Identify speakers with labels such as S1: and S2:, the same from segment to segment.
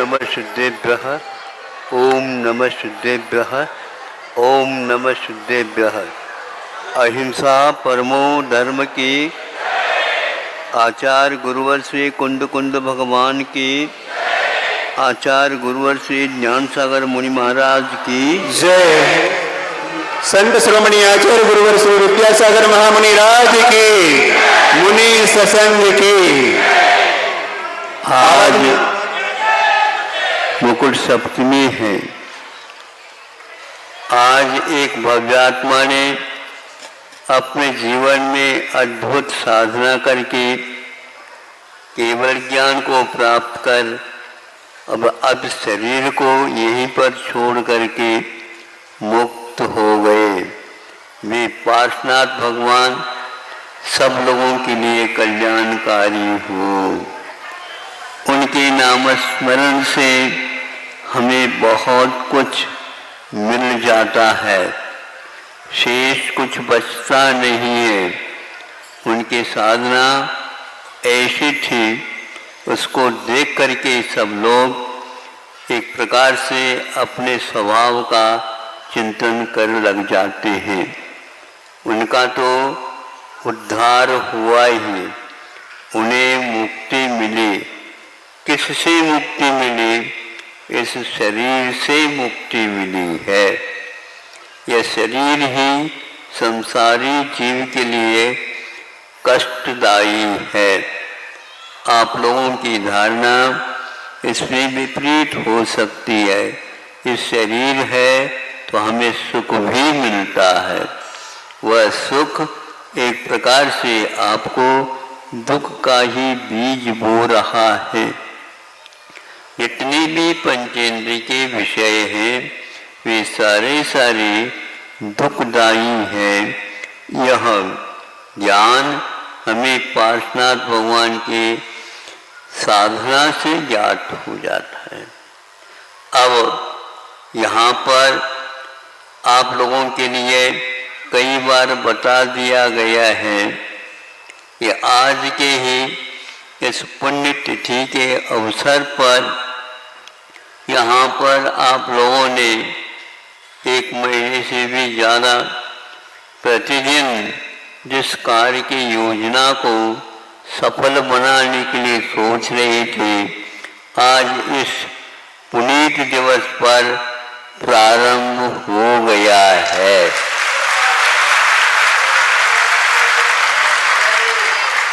S1: नमः शुद्धेभ्यः। ओम नमः शुद्धेभ्यः। ओम नमः शुद्धेभ्यः। अहिंसा परमो धर्म की। आचार्य गुरुवर श्री कुंद कुंद भगवान की। आचार्य गुरुवर श्री ज्ञान सागर मुनि महाराज की
S2: जय। संत श्रोमणी आचार्य गुरुवर श्री विद्यासागर महामुनि राज की, मुनि सत्संग की।
S1: आज मुकुट सप्तमी है। आज एक भव्यात्मा ने अपने जीवन में अद्भुत साधना करके केवल ज्ञान को प्राप्त कर अब शरीर को यहीं पर छोड़ करके मुक्त हो गए। वे पार्श्वनाथ भगवान सब लोगों के लिए कल्याणकारी हो। उनके नाम स्मरण से हमें बहुत कुछ मिल जाता है, शेष कुछ बचता नहीं है। उनकी साधना ऐसी थी, उसको देख करके सब लोग एक प्रकार से अपने स्वभाव का चिंतन कर लग जाते हैं। उनका तो उद्धार हुआ ही, उन्हें मुक्ति मिली। किससे मुक्ति मिली? इस शरीर से मुक्ति मिली है। यह शरीर ही संसारी जीव के लिए कष्टदायी है। आप लोगों की धारणा इसमें विपरीत हो सकती है। इस शरीर है तो हमें सुख भी मिलता है। वह सुख एक प्रकार से आपको दुख का ही बीज बो रहा है। जितने भी पंचेंद्रिय के विषय हैं वे सारे दुखदायी हैं। यह ज्ञान हमें पार्श्वनाथ भगवान के साधना से ज्ञात हो जाता है। अब यहाँ पर आप लोगों के लिए कई बार बता दिया गया है कि आज के ही इस पुण्य तिथि के अवसर पर यहाँ पर आप लोगों ने 1 महीने से भी ज़्यादा प्रतिदिन जिस कार्य की योजना को सफल बनाने के लिए सोच रहे थे, आज इस पुनीत दिवस पर प्रारंभ हो गया है।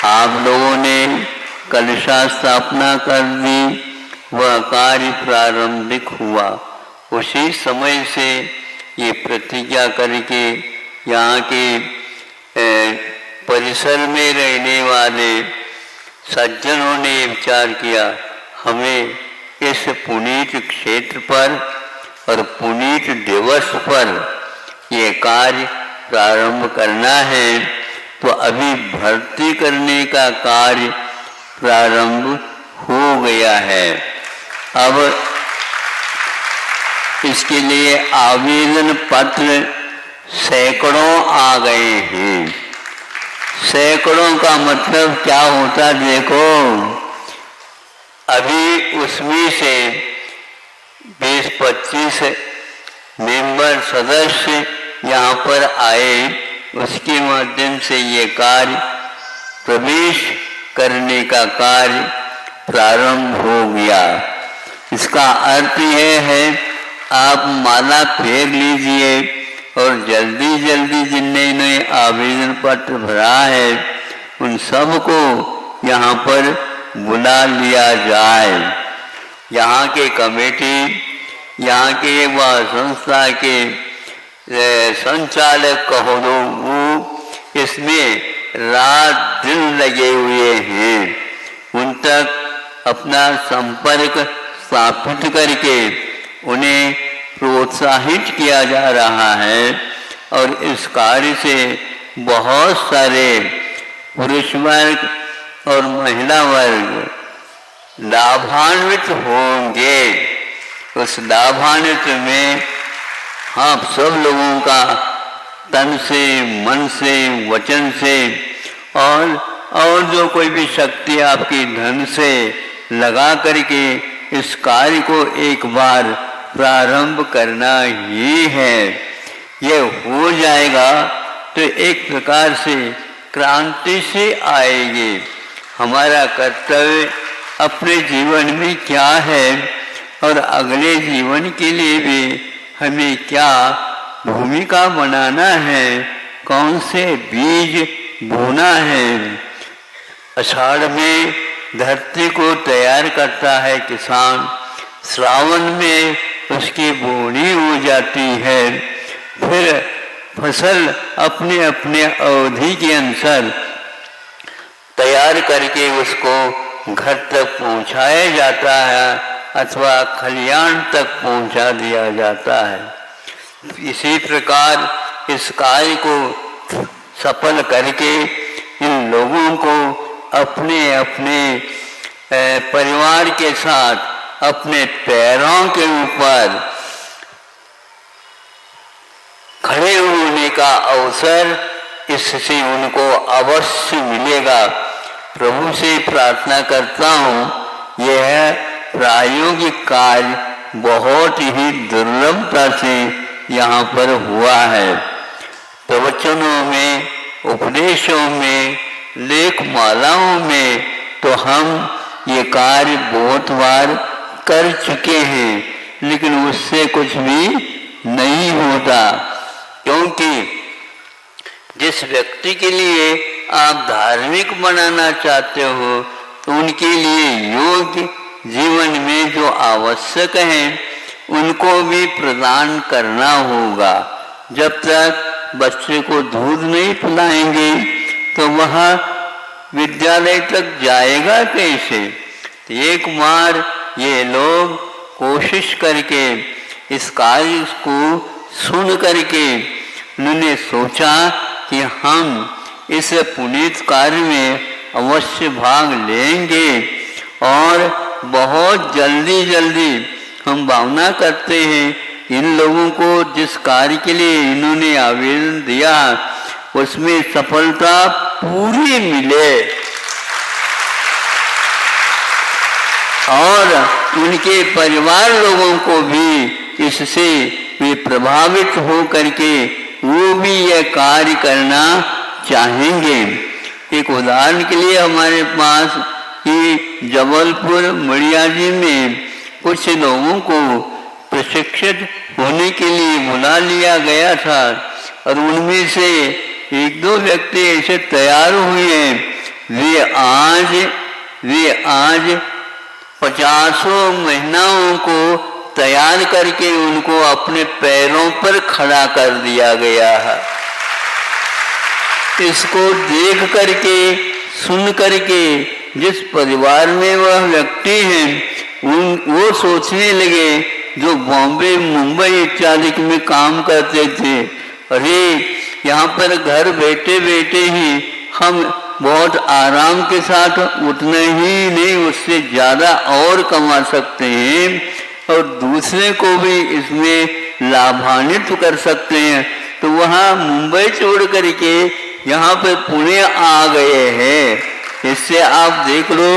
S1: आप लोगों ने कलशा स्थापना कर दी, वह कार्य प्रारंभिक हुआ। उसी समय से ये प्रतिज्ञा करके यहाँ के परिसर में रहने वाले सज्जनों ने विचार किया, हमें इस पुनीत क्षेत्र पर और पुनीत दिवस पर ये कार्य प्रारंभ करना है। तो अभी भर्ती करने का कार्य प्रारंभ हो गया है। अब इसके लिए आवेदन पत्र सैकड़ों आ गए हैं। सैकड़ों का मतलब क्या होता देखो, अभी उसमें से 20-25 मेंबर सदस्य यहाँ पर आए, उसके माध्यम से ये कार्य प्रवेश करने का कार्य प्रारंभ हो गया। इसका अर्थ यह है आप माला फेर लीजिए और जल्दी जल्दी जिन्होंने आवेदन पत्र भरा है उन सबको यहाँ पर बुला लिया जाए। यहाँ के कमेटी, यहाँ के व संस्था के संचालक कहो दो, वो इसमें रात दिन लगे हुए हैं। उन तक अपना संपर्क स्थापित करके उन्हें प्रोत्साहित किया जा रहा है और इस कार्य से बहुत सारे पुरुष वर्ग और महिला वर्ग लाभान्वित होंगे। उस लाभान्वित में आप सब लोगों का तन से, मन से, वचन से और जो कोई भी शक्ति आपकी धन से लगा करके इस कार्य को एक बार प्रारंभ करना ही है। यह हो जाएगा तो एक प्रकार से क्रांति से आएगी। हमारा कर्तव्य अपने जीवन में क्या है और अगले जीवन के लिए भी हमें क्या भूमिका बनाना है, कौन से बीज बोना है। आषाढ़ में धरती को तैयार करता है किसान, श्रावण में उसकी बोनी हो जाती है, फिर फसल अपने अपने अवधि के अनुसार तैयार करके उसको घर तक पहुंचाया जाता है अथवा खलियान तक पहुंचा दिया जाता है। इसी प्रकार इस कार्य को सफल करके इन लोगों को अपने अपने परिवार के साथ अपने पैरों के ऊपर खड़े होने का अवसर इससे उनको अवश्य मिलेगा। प्रभु से प्रार्थना करता हूँ, यह प्रायोगिक कार्य बहुत ही दुर्लभता से यहाँ पर हुआ है। प्रवचनों में, उपदेशों में, लेख मालाओं में तो हम ये कार्य बहुत बार कर चुके हैं, लेकिन उससे कुछ भी नहीं होता, क्योंकि जिस व्यक्ति के लिए आप धार्मिक बनाना चाहते हो तो उनके लिए योग्य जीवन में जो आवश्यक है उनको भी प्रदान करना होगा। जब तक बच्चे को दूध नहीं पिलाएंगे तो वह विद्यालय तक जाएगा कैसे। तो एक बार ये लोग कोशिश करके इस कार्य को सुन करके उन्होंने सोचा कि हम इस पुनीत कार्य में अवश्य भाग लेंगे और बहुत जल्दी जल्दी हम भावना करते हैं इन लोगों को जिस कार्य के लिए इन्होंने आवेदन दिया उसमें सफलता पूरी मिले और उनके परिवार लोगों को भी इससे वे प्रभावित हो करके वो भी यह कार्य करना चाहेंगे। एक उदाहरण के लिए हमारे पास कि जबलपुर मड़ियाजी में कुछ लोगों को प्रशिक्षित होने के लिए बुला लिया गया था और उनमें से एक दो व्यक्ति ऐसे तैयार हुए वे आज 50 महिलाओं को तैयार करके उनको अपने पैरों पर खड़ा कर दिया गया है। इसको देख करके सुन करके जिस परिवार में वह व्यक्ति हैं वो सोचने लगे जो बॉम्बे मुंबई इत्यादि में काम करते थे, अरे यहाँ पर घर बैठे बैठे ही हम बहुत आराम के साथ उतना ही नहीं उससे ज़्यादा और कमा सकते हैं और दूसरे को भी इसमें लाभान्वित कर सकते हैं। तो वहाँ मुंबई छोड़ करके यहाँ पे पुणे आ गए हैं। इससे आप देख लो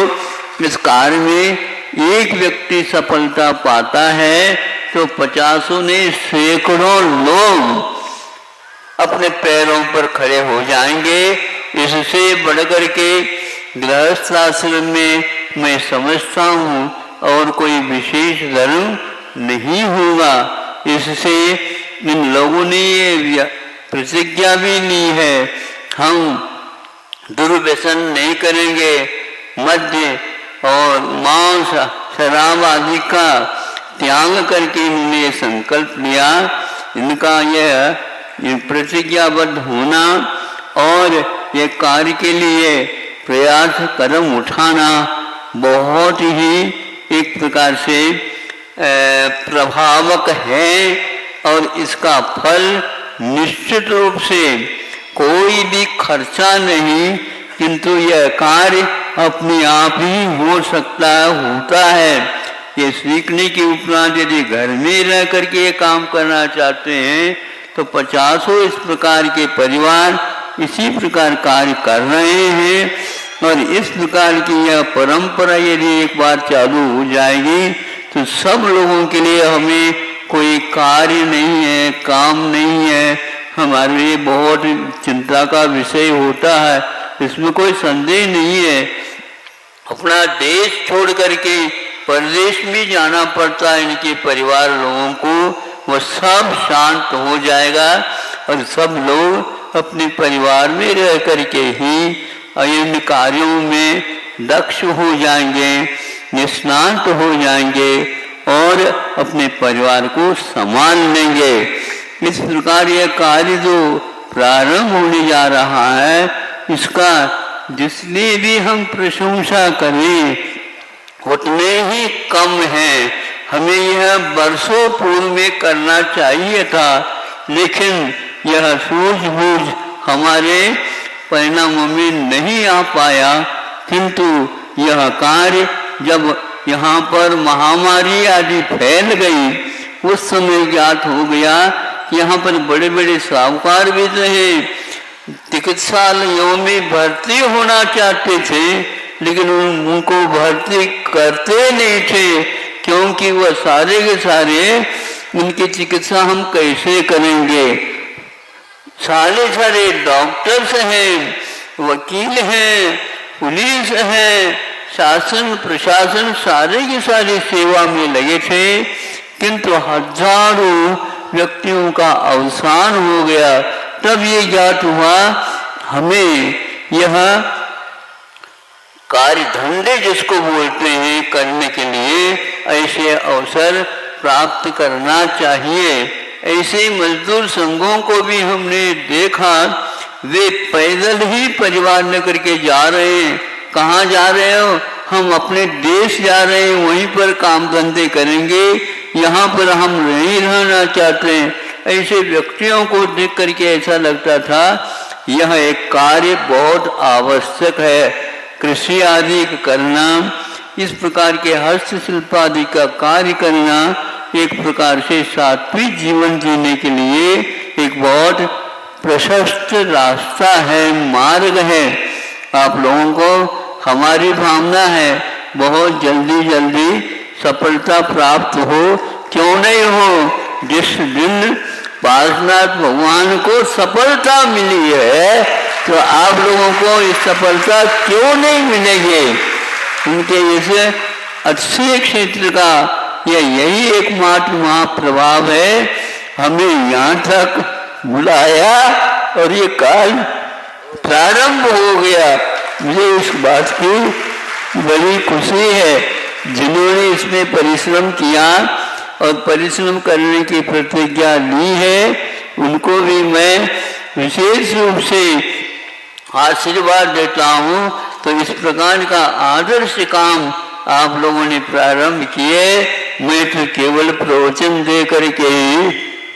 S1: इस कार्य में एक व्यक्ति सफलता पाता है तो 50 ने सैकड़ों लोग अपने पैरों पर खड़े हो जाएंगे। इससे बढ़कर के गृहस्थ आश्रम में मैं समझता हूँ और कोई विशेष धर्म नहीं होगा। इससे इन लोगों ने ये प्रतिज्ञा भी ली है, हम दुर्व्यसन नहीं करेंगे, मद्य और मांस शराब आदि का त्याग करके इन्होंने संकल्प लिया। इनका यह प्रतिज्ञाबद्ध होना और ये कार्य के लिए प्रयास कदम उठाना बहुत ही एक प्रकार से प्रभावक है और इसका फल निश्चित रूप से कोई भी खर्चा नहीं, किंतु यह कार्य अपने आप ही हो सकता है, होता है। ये सीखने के उपरांत यदि घर में रह करके ये काम करना चाहते हैं तो 50 इस प्रकार के परिवार इसी प्रकार कार्य कर रहे हैं और इस प्रकार की यह परंपरा यदि एक बार चालू हो जाएगी तो सब लोगों के लिए हमें कोई कार्य नहीं है, काम नहीं है, हमारे लिए बहुत चिंता का विषय होता है, इसमें कोई संदेह नहीं है। अपना देश छोड़ करके परदेश में जाना पड़ता है इनके परिवार लोगों को, वह सब शांत हो जाएगा और सब लोग अपने परिवार में रह करके ही इन कार्यों में दक्ष हो जाएंगे, निष्णात हो जाएंगे और अपने परिवार को संभाल लेंगे। इस प्रकार यह कार्य जो प्रारंभ होने जा रहा है इसका जिसने भी हम प्रशंसा करें उतने ही कम है। हमें यह वर्षों पूर्व में करना चाहिए था, लेकिन यह सूझबूझ हमारे परिणामों में नहीं आ पाया। किंतु यह कार्य जब यहाँ पर महामारी आदि फैल गई उस समय ज्ञात हो गया कि यहाँ पर बड़े बड़े साहूकार भी रहे, चिकित्सालयों में भर्ती होना चाहते थे लेकिन उनको भर्ती करते नहीं थे, क्योंकि वह सारे के सारे उनकी चिकित्सा हम कैसे करेंगे। सारे सारे डॉक्टर्स हैं, वकील हैं, पुलिस है, शासन प्रशासन सारे की सारी सेवा में लगे थे, किंतु हजारों व्यक्तियों का अवसान हो गया। तब ये ज्ञात हुआ हमें यह कार्य धंधे जिसको बोलते हैं करने के लिए ऐसे अवसर प्राप्त करना चाहिए। ऐसे मजदूर संघों को भी हमने देखा, वे पैदल ही परिवार लेकर के जा रहे हैं। कहाँ जा रहे हो? हम अपने देश जा रहे हैं, वहीं पर काम धंधे करेंगे, यहाँ पर हम नहीं रहना चाहते हैं। ऐसे व्यक्तियों को देख करके ऐसा लगता था यह एक कार्य बहुत आवश्यक है। कृषि आदि करना, इस प्रकार के हस्तशिल्प आदि का कार्य करना एक प्रकार से सात्विक जीवन जीने के लिए एक बहुत प्रशस्त रास्ता है, मार्ग है। आप लोगों को हमारी भावना है बहुत जल्दी जल्दी सफलता प्राप्त हो, क्यों नहीं हो। जिस दिन पार्शनाथ भगवान को सफलता मिली है तो आप लोगों को इस सफलता क्यों नहीं मिलेगी। उनके इस अच्छे क्षेत्र का यही एकमात्र महाप्रभाव है, हमें यहाँ तक बुलाया और ये काल प्रारंभ हो गया। मुझे इस बात की बड़ी खुशी है, जिन्होंने इसमें परिश्रम किया और परिश्रम करने की प्रतिज्ञा ली है उनको भी मैं विशेष रूप से आशीर्वाद देता हूँ। तो इस प्रकार का आदर्श काम आप लोगों ने प्रारंभ किए। मैं तो केवल प्रवचन दे करके ही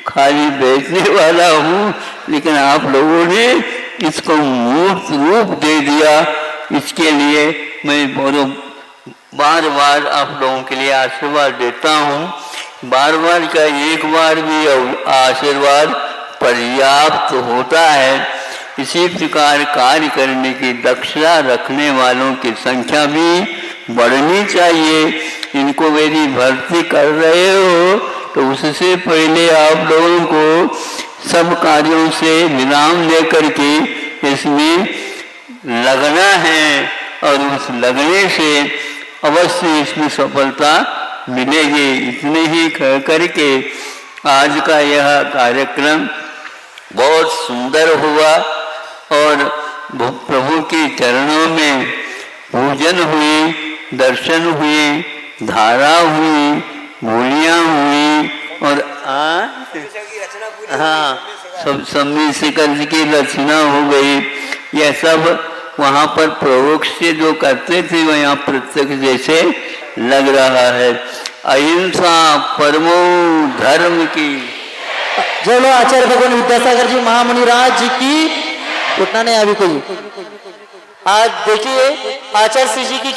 S1: खाली बैठने वाला हूँ, लेकिन आप लोगों ने इसको मूर्त रूप दे दिया। इसके लिए मैं बहुत बार बार आप लोगों के लिए आशीर्वाद देता हूँ। बार बार का एक बार भी आशीर्वाद पर्याप्त होता है। इसी प्रकार कार्य करने की दक्षता रखने वालों की संख्या भी बढ़नी चाहिए। इनको यदि भर्ती कर रहे हो तो उससे पहले आप लोगों को सब कार्यों से विराम लेकर के इसमें लगना है और उस लगने से अवश्य इसमें सफलता मिलेगी। इतने ही कह करके आज का यह कार्यक्रम बहुत सुंदर हुआ और प्रभु के चरणों में पूजन हुई, दर्शन हुए, धारा हुई, मूलियाँ हुई और हाँ सब सम्मिल से की रचना हो गई। यह सब वहाँ पर प्रयोग से जो करते थे वह यहाँ प्रत्यक्ष जैसे लग रहा है। अहिंसा परमो धर्म की
S3: जय लो। आचार्य भगवान विद्यासागर जी महामुनि राज जी की। उठना नहीं अभी कोई। आज देखिए आचार्य श्री जी की